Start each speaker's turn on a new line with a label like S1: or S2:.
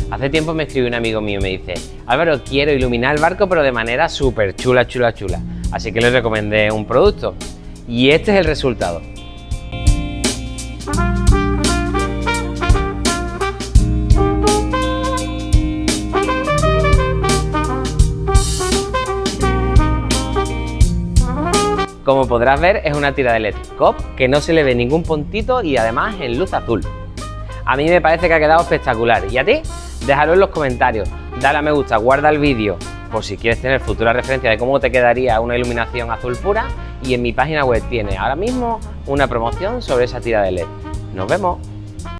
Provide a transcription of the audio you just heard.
S1: Hace tiempo me escribió un amigo mío y me dice: Álvaro, quiero iluminar el barco pero de manera súper chula. Así que le recomendé un producto y este es el resultado. Como podrás ver, es una tira de LED COP que no se le ve ningún puntito y además en luz azul. A mí me parece que ha quedado espectacular. ¿Y a ti? Déjalo en los comentarios, dale a me gusta, guarda el vídeo por si quieres tener futura referencia de cómo te quedaría una iluminación azul pura, y en mi página web tiene ahora mismo una promoción sobre esa tira de LED. ¡Nos vemos!